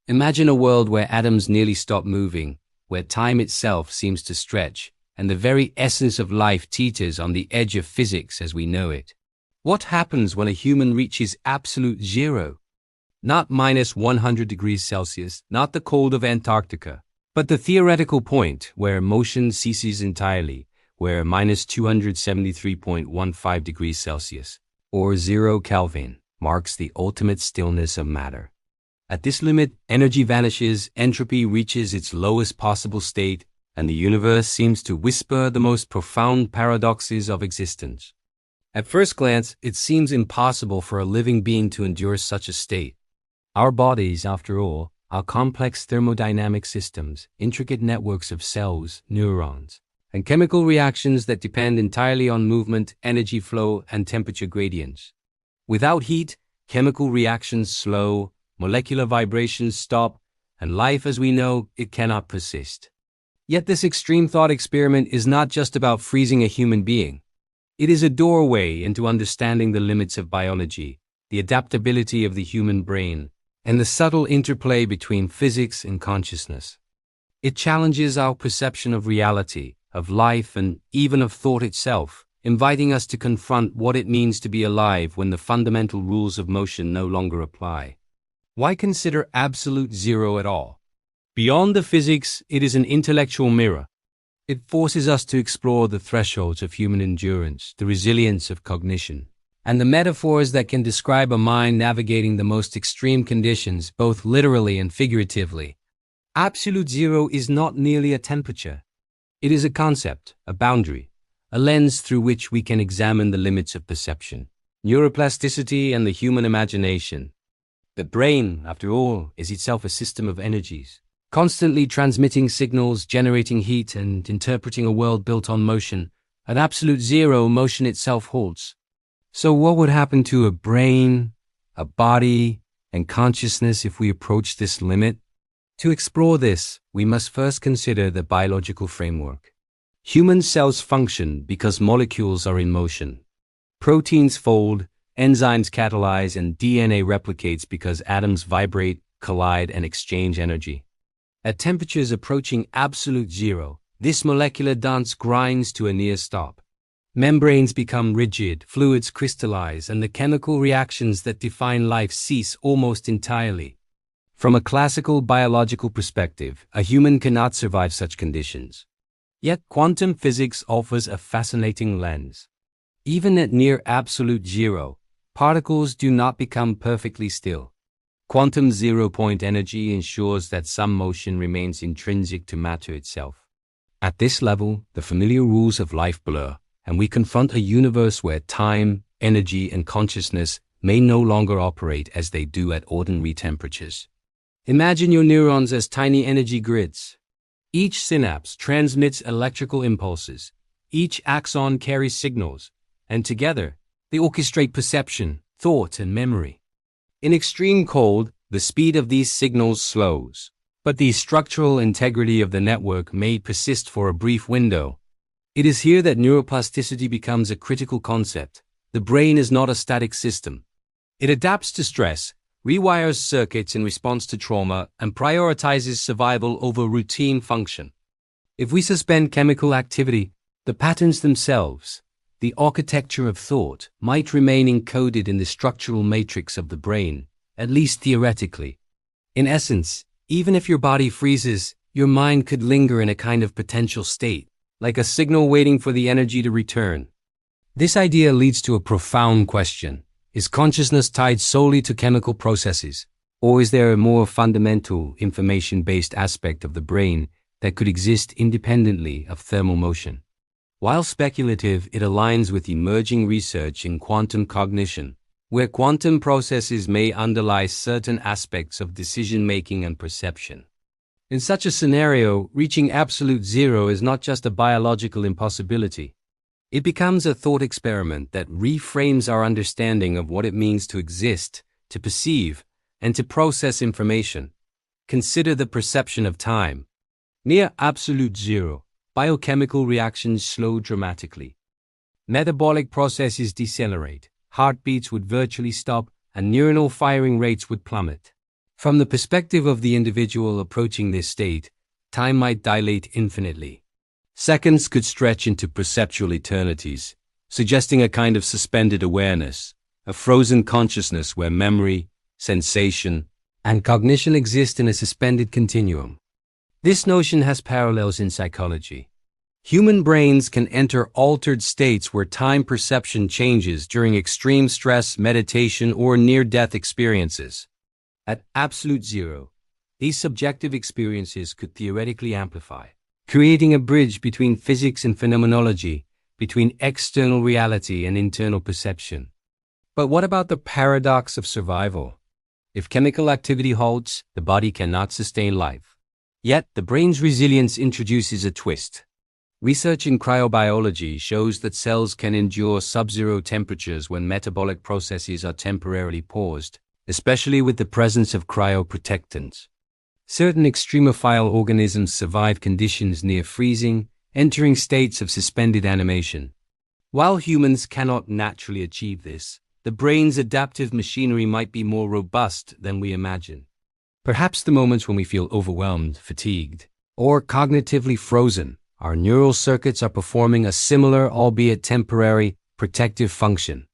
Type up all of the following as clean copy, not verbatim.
Imagine a world where atoms nearly stop moving, where time itself seems to stretch, and the very essence of life teeters on the edge of physics as we know it. What happens when a human reaches absolute zero? Not minus 100 degrees Celsius, not the cold of Antarctica, but the theoretical point where motion ceases entirely, where minus 273.15 degrees Celsius, or 0 Kelvin, marks the ultimate stillness of matter. At this limit, energy vanishes, entropy reaches its lowest possible state, and the universe seems to whisper the most profound paradoxes of existence. At first glance, it seems impossible for a living being to endure such a state. Our bodies, after all, are complex thermodynamic systems, intricate networks of cells, neurons, and chemical reactions that depend entirely on movement, energy flow, and temperature gradients. Without heat, chemical reactions slow, molecular vibrations stop, and life as we know it cannot persist. Yet this extreme thought experiment is not just about freezing a human being. It is a doorway into understanding the limits of biology, the adaptability of the human brain, and the subtle interplay between physics and consciousness. It challenges our perception of reality, of life, and even of thought itself, inviting us to confront what it means to be alive when the fundamental rules of motion no longer apply. Why consider absolute zero at all? Beyond the physics, it is an intellectual mirror. It forces us to explore the thresholds of human endurance, the resilience of cognition, and the metaphors that can describe a mind navigating the most extreme conditions, both literally and figuratively. Absolute zero is not merely a temperature. It is a concept, a boundary, a lens through which we can examine the limits of perception, neuroplasticity, and the human imagination. The brain, after all, is itself a system of energies, constantly transmitting signals, generating heat, and interpreting a world built on motion. At absolute zero, motion itself halts. So what would happen to a brain, a body, and consciousness if we approach this limit? To explore this, we must first consider the biological framework. Human cells function because molecules are in motion. Proteins fold, enzymes catalyze, and DNA replicates because atoms vibrate, collide, and exchange energy. At temperatures approaching absolute zero, this molecular dance grinds to a near stop. Membranes become rigid, fluids crystallize, and the chemical reactions that define life cease almost entirely. From a classical biological perspective, a human cannot survive such conditions. Yet quantum physics offers a fascinating lens. Even at near absolute zero, particles do not become perfectly still. Quantum zero-point energy ensures that some motion remains intrinsic to matter itself. At this level, the familiar rules of life blur, and we confront a universe where time, energy, and consciousness may no longer operate as they do at ordinary temperatures. Imagine your neurons as tiny energy grids. Each synapse transmits electrical impulses. Each axon carries signals, and together, they orchestrate perception, thought, and memory. In extreme cold, the speed of these signals slows, but the structural integrity of the network may persist for a brief window. It is here that neuroplasticity becomes a critical concept. The brain is not a static system. It adapts to stress, rewires circuits in response to trauma, and prioritizes survival over routine function. If we suspend chemical activity, the patterns themselves, the architecture of thought, might remain encoded in the structural matrix of the brain, at least theoretically. In essence, even if your body freezes, your mind could linger in a kind of potential state, like a signal waiting for the energy to return. This idea leads to a profound question. Is consciousness tied solely to chemical processes, or is there a more fundamental, information-based aspect of the brain that could exist independently of thermal motion? While speculative, it aligns with emerging research in quantum cognition, where quantum processes may underlie certain aspects of decision-making and perception. In such a scenario, reaching absolute zero is not just a biological impossibility. It becomes a thought experiment that reframes our understanding of what it means to exist, to perceive, and to process information. Consider the perception of time. Near absolute zero, biochemical reactions slow dramatically. Metabolic processes decelerate, heartbeats would virtually stop, and neuronal firing rates would plummet. From the perspective of the individual approaching this state, time might dilate infinitely. Seconds could stretch into perceptual eternities, suggesting a kind of suspended awareness, a frozen consciousness where memory, sensation, and cognition exist in a suspended continuum. This notion has parallels in psychology. Human brains can enter altered states where time perception changes during extreme stress, meditation, or near-death experiences. At absolute zero, these subjective experiences could theoretically amplify, creating a bridge between physics and phenomenology, between external reality and internal perception. But what about the paradox of survival? If chemical activity halts, the body cannot sustain life. Yet, the brain's resilience introduces a twist. Research in cryobiology shows that cells can endure sub-zero temperatures when metabolic processes are temporarily paused, especially with the presence of cryoprotectants. Certain extremophile organisms survive conditions near freezing, entering states of suspended animation. While humans cannot naturally achieve this, the brain's adaptive machinery might be more robust than we imagine. Perhaps the moments when we feel overwhelmed, fatigued, or cognitively frozen, our neural circuits are performing a similar, albeit temporary, protective function.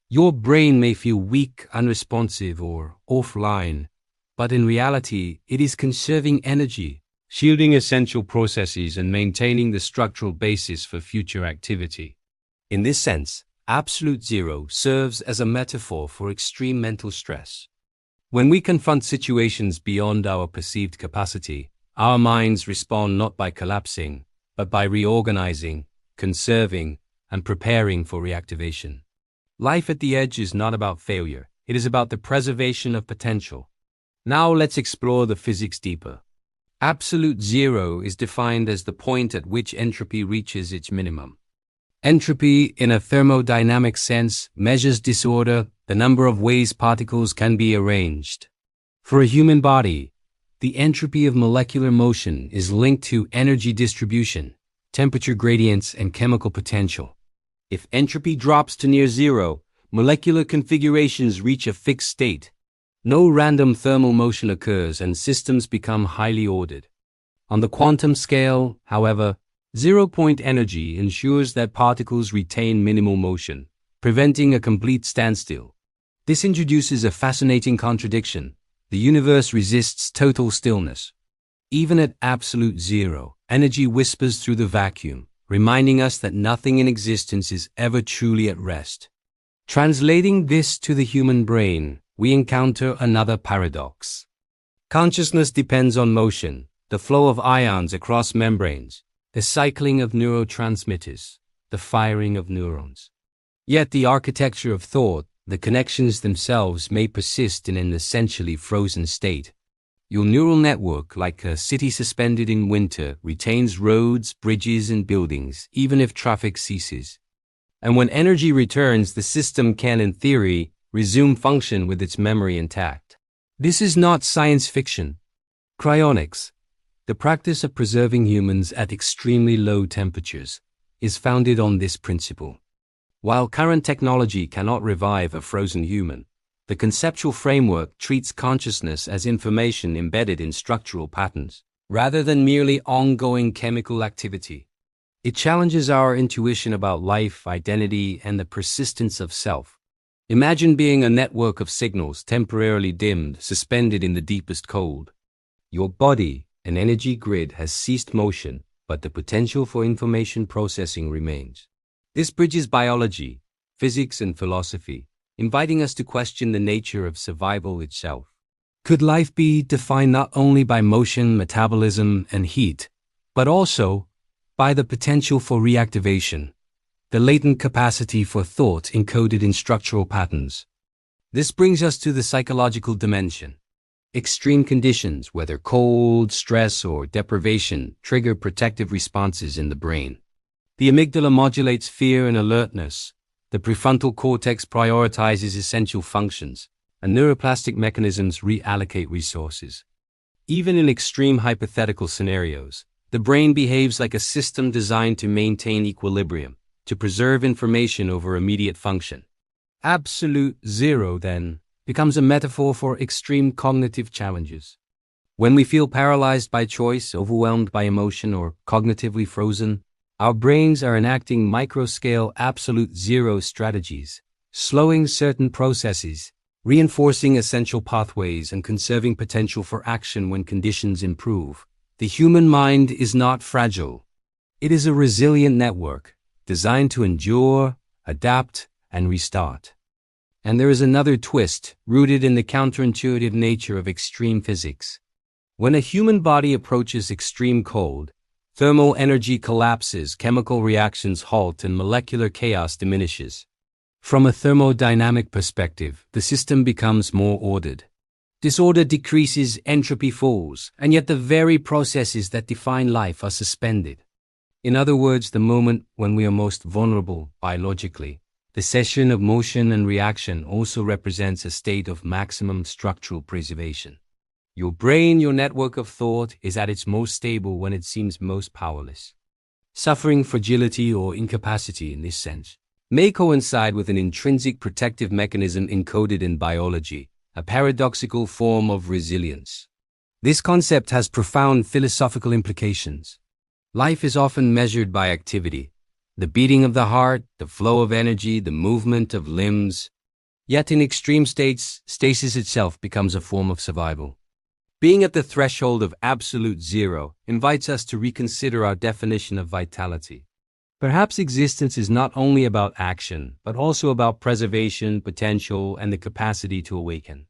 Your brain may feel weak, unresponsive, or offline, but in reality, it is conserving energy, shielding essential processes, and maintaining the structural basis for future activity. In this sense, absolute zero serves as a metaphor for extreme mental stress. When we confront situations beyond our perceived capacity, our minds respond not by collapsing, but by reorganizing, conserving, and preparing for reactivation. Life at the edge is not about failure, it is about the preservation of potential. Now let's explore the physics deeper. Absolute zero is defined as the point at which entropy reaches its minimum. Entropy, in a thermodynamic sense, measures disorder, the number of ways particles can be arranged. For a human body, the entropy of molecular motion is linked to energy distribution, temperature gradients, and chemical potential. If entropy drops to near zero, molecular configurations reach a fixed state. No random thermal motion occurs and systems become highly ordered. On the quantum scale, however, zero-point energy ensures that particles retain minimal motion, preventing a complete standstill. This introduces a fascinating contradiction. The universe resists total stillness. Even at absolute zero, energy whispers through the vacuum, reminding us that nothing in existence is ever truly at rest. Translating this to the human brain, we encounter another paradox. Consciousness depends on motion, the flow of ions across membranes, the cycling of neurotransmitters, the firing of neurons. Yet the architecture of thought, the connections themselves, may persist in an essentially frozen state. Your neural network, like a city suspended in winter, retains roads, bridges, and buildings, even if traffic ceases. And when energy returns, the system can, in theory, resume function with its memory intact. This is not science fiction. Cryonics, the practice of preserving humans at extremely low temperatures, is founded on this principle. While current technology cannot revive a frozen human, the conceptual framework treats consciousness as information embedded in structural patterns, rather than merely ongoing chemical activity. It challenges our intuition about life, identity, and the persistence of self. Imagine being a network of signals temporarily dimmed, suspended in the deepest cold. Your body, an energy grid, has ceased motion, but the potential for information processing remains. This bridges biology, physics, and philosophy, inviting us to question the nature of survival itself. Could life be defined not only by motion, metabolism, and heat, but also by the potential for reactivation, the latent capacity for thought encoded in structural patterns? This brings us to the psychological dimension. Extreme conditions, whether cold, stress, or deprivation, trigger protective responses in the brain. The amygdala modulates fear and alertness. The prefrontal cortex prioritizes essential functions, and neuroplastic mechanisms reallocate resources. Even in extreme hypothetical scenarios, the brain behaves like a system designed to maintain equilibrium, to preserve information over immediate function. Absolute zero, then, becomes a metaphor for extreme cognitive challenges. When we feel paralyzed by choice, overwhelmed by emotion, or cognitively frozen, our brains are enacting micro-scale absolute zero strategies, slowing certain processes, reinforcing essential pathways, and conserving potential for action when conditions improve. The human mind is not fragile. It is a resilient network, designed to endure, adapt, and restart. And there is another twist, rooted in the counterintuitive nature of extreme physics. When a human body approaches extreme cold, thermal energy collapses, chemical reactions halt, and molecular chaos diminishes. From a thermodynamic perspective, the system becomes more ordered. Disorder decreases, entropy falls, and yet the very processes that define life are suspended. In other words, the moment when we are most vulnerable biologically, the cessation of motion and reaction also represents a state of maximum structural preservation. Your brain, your network of thought, is at its most stable when it seems most powerless. Suffering, fragility, or incapacity in this sense may coincide with an intrinsic protective mechanism encoded in biology, a paradoxical form of resilience. This concept has profound philosophical implications. Life is often measured by activity, the beating of the heart, the flow of energy, the movement of limbs. Yet in extreme states, stasis itself becomes a form of survival. Being at the threshold of absolute zero invites us to reconsider our definition of vitality. Perhaps existence is not only about action, but also about preservation, potential, and the capacity to awaken.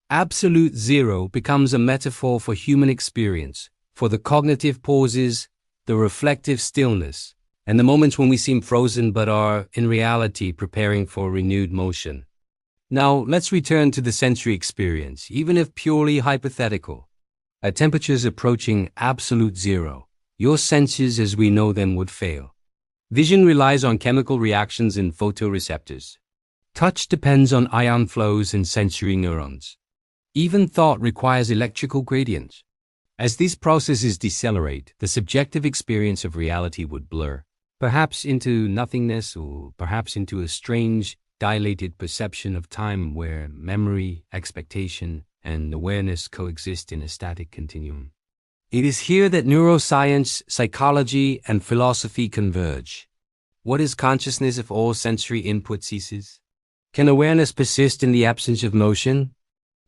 Absolute zero becomes a metaphor for human experience, for the cognitive pauses, the reflective stillness, and the moments when we seem frozen but are, in reality, preparing for renewed motion. Now, let's return to the sensory experience, even if purely hypothetical. At temperatures approaching absolute zero, your senses as we know them would fail. Vision relies on chemical reactions in photoreceptors. Touch depends on ion flows in sensory neurons. Even thought requires electrical gradients. As these processes decelerate, the subjective experience of reality would blur, perhaps into nothingness or perhaps into a strange, dilated perception of time where memory, expectation, and awareness coexist in a static continuum. It is here that neuroscience, psychology, and philosophy converge. What is consciousness if all sensory input ceases? Can awareness persist in the absence of motion?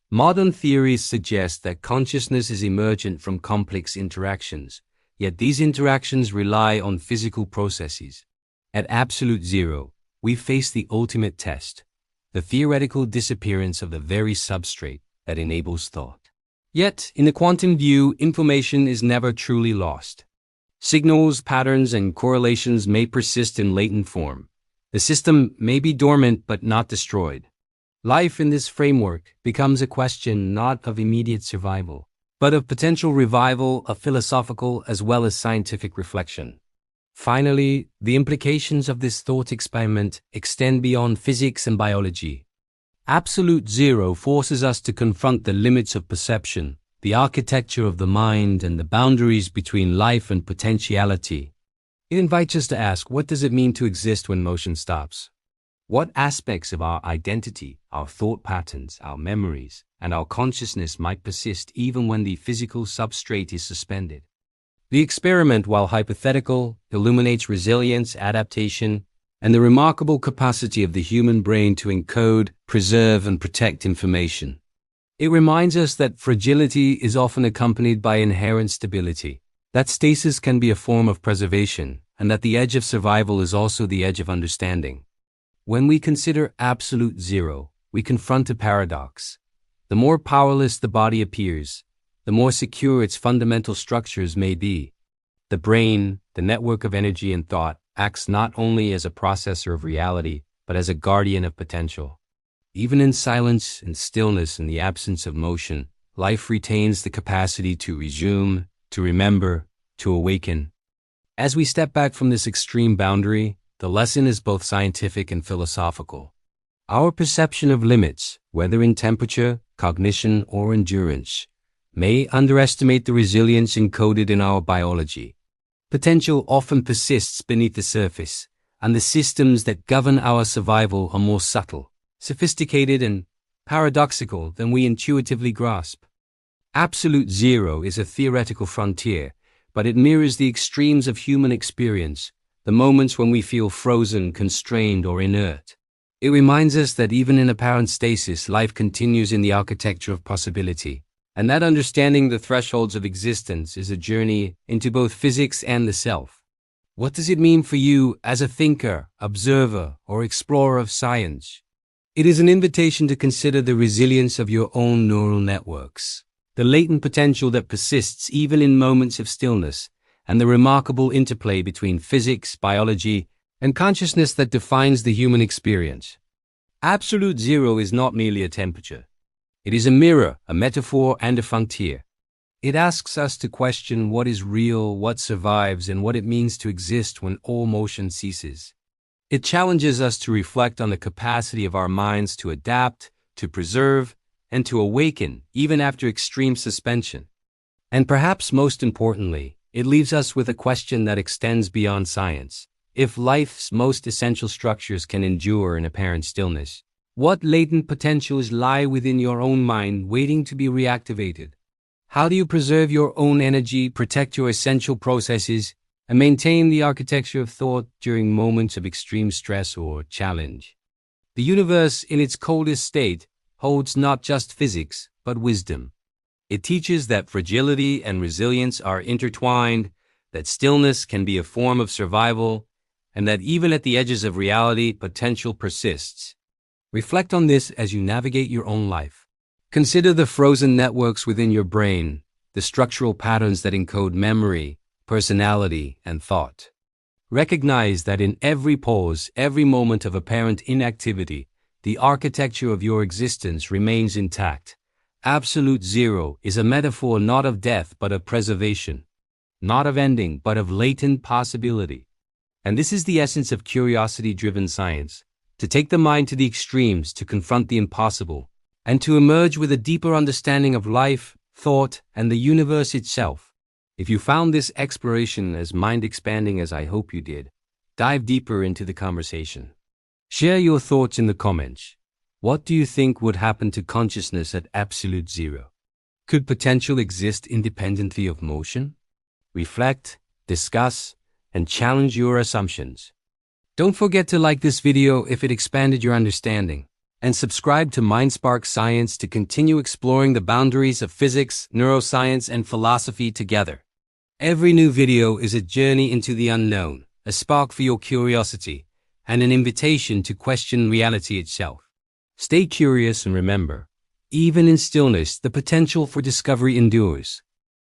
Modern theories suggest that consciousness is emergent from complex interactions, yet these interactions rely on physical processes. At absolute zero, we face the ultimate test, the theoretical disappearance of the very substrate that enables thought. Yet, in the quantum view, information is never truly lost. Signals, patterns, and correlations may persist in latent form. The system may be dormant but not destroyed. Life in this framework becomes a question not of immediate survival, but of potential revival of philosophical as well as scientific reflection. Finally, the implications of this thought experiment extend beyond physics and biology. Absolute zero forces us to confront the limits of perception, the architecture of the mind, and the boundaries between life and potentiality. It invites us to ask, what does it mean to exist when motion stops? What aspects of our identity, our thought patterns, our memories, and our consciousness might persist even when the physical substrate is suspended? The experiment, while hypothetical, illuminates resilience, adaptation, and the remarkable capacity of the human brain to encode, preserve, and protect information. It reminds us that fragility is often accompanied by inherent stability, that stasis can be a form of preservation, and that the edge of survival is also the edge of understanding. When we consider absolute zero, we confront a paradox. The more powerless the body appears, the more secure its fundamental structures may be. The brain, the network of energy and thought, acts not only as a processor of reality, but as a guardian of potential. Even in silence and stillness, in the absence of motion, life retains the capacity to resume, to remember, to awaken. As we step back from this extreme boundary, the lesson is both scientific and philosophical. Our perception of limits, whether in temperature, cognition, or endurance, may underestimate the resilience encoded in our biology. Potential often persists beneath the surface, and the systems that govern our survival are more subtle, sophisticated, and paradoxical than we intuitively grasp. Absolute zero is a theoretical frontier, but it mirrors the extremes of human experience, the moments when we feel frozen, constrained, or inert. It reminds us that even in apparent stasis, life continues in the architecture of possibility, and that understanding the thresholds of existence is a journey into both physics and the self. What does it mean for you as a thinker, observer, or explorer of science? It is an invitation to consider the resilience of your own neural networks, the latent potential that persists even in moments of stillness, and the remarkable interplay between physics, biology, and consciousness that defines the human experience. Absolute zero is not merely a temperature. It is a mirror, a metaphor, and a frontier. It asks us to question what is real, what survives, and what it means to exist when all motion ceases. It challenges us to reflect on the capacity of our minds to adapt, to preserve, and to awaken, even after extreme suspension. And perhaps most importantly, it leaves us with a question that extends beyond science. If life's most essential structures can endure in apparent stillness, what latent potentials lie within your own mind waiting to be reactivated? How do you preserve your own energy, protect your essential processes, and maintain the architecture of thought during moments of extreme stress or challenge? The universe, in its coldest state, holds not just physics, but wisdom. It teaches that fragility and resilience are intertwined, that stillness can be a form of survival, and that even at the edges of reality, potential persists. Reflect on this as you navigate your own life. Consider the frozen networks within your brain, the structural patterns that encode memory, personality, and thought. Recognize that in every pause, every moment of apparent inactivity, the architecture of your existence remains intact. Absolute zero is a metaphor not of death but of preservation, not of ending but of latent possibility. And this is the essence of curiosity-driven science, to take the mind to the extremes, to confront the impossible, and to emerge with a deeper understanding of life, thought, and the universe itself. If you found this exploration as mind-expanding as I hope you did, dive deeper into the conversation. Share your thoughts in the comments. What do you think would happen to consciousness at absolute zero? Could potential exist independently of motion? Reflect, discuss, and challenge your assumptions. Don't forget to like this video if it expanded your understanding, and subscribe to MindSpark Science to continue exploring the boundaries of physics, neuroscience, and philosophy together. Every new video is a journey into the unknown, a spark for your curiosity, and an invitation to question reality itself. Stay curious and remember, even in stillness, the potential for discovery endures.